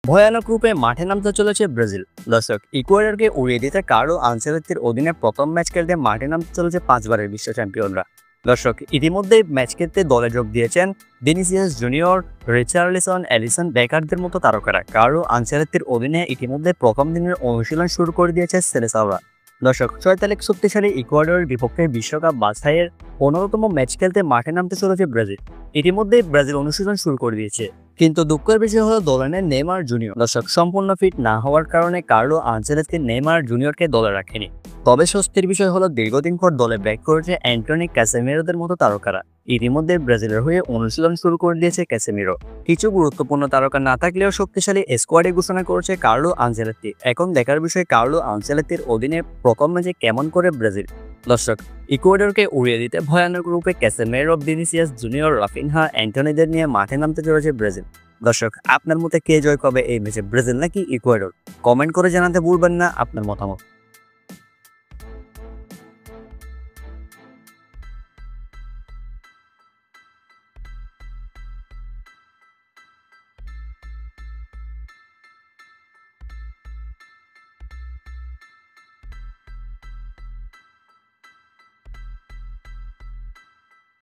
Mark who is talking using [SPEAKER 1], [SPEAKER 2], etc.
[SPEAKER 1] ভয়ানক রূপে মাঠে নামতে চলেছে ব্রাজিল। দর্শক, ইকুয়েডরকে উড়িয়ে দিতে কার্লো আনচেলত্তির অধীনে প্রথম ম্যাচ খেলতে মাঠে নামতে চলেছে 5 বারের বিশ্ব চ্যাম্পিয়নরা। দর্শক, ইতিমধ্যেই ম্যাচ খেলতে দলে যোগ দিয়েছেন ভিনিসিয়াস জুনিয়র, রিচার্লিসন, এলিসন বেকারদের মতো তারকারা। কার্লো আনচেলত্তির অধীনে ইতিমধ্যে প্রথম দিনের অনুশীলন শুরু করে দিয়েছে সেলেসাওরা। দর্শক, 6 তারিখ শক্তিশালী ইকুয়েডরের বিপক্ষে বিশ্বকাপ বাছাইয়ের 15তম ম্যাচ খেলতে মাঠে নামতে চলেছে ব্রাজিল। ইতিমধ্যেই ব্রাজিল অনুশীলন শুরু করে দিয়েছে, কিন্তু দুঃখের বিষয় হলো দলে নেই নেইমার জুনিয়র। দর্শক, সম্পূর্ণ ফিট না হওয়ার কারণে কার্লো আনচেলত্তি নেইমার জুনিয়রকে দলে রাখেনি। তবে স্বস্তির বিষয় হলো দীর্ঘদিন পর দলে ব্যাক করেছে অ্যান্টনি ক্যাসেমিরোদের মতো তারকারা। ইতিমধ্যে ব্রাজিলের হয়ে অনুশীলন শুরু করে দিয়েছে ক্যাসেমিরো। কিছু গুরুত্বপূর্ণ তারকা না থাকলেও শক্তিশালী স্কোয়াডে ঘোষণা করেছে কার্লো আনচেলত্তি। এখন দেখার বিষয় কার্লো আনচেলত্তির অধীনে প্রথম ম্যাচে কেমন করে ব্রাজিল। দর্শক, ইকুয়েডরকে উড়িয়ে দিতে ভয়ানক রূপে ক্যাসেমিরো, ভিনিসিয়াস জুনিয়র, রাফিনহা, অ্যান্টনিদের নিয়ে মাঠে নামতে চলেছে ব্রাজিল। দর্শক, আপনার মতে কে জয় পাবে এই ম্যাচে, ব্রাজিল নাকি ইকুয়েডর? কমেন্ট করে জানাতে ভুলবেন না আপনার মতামত।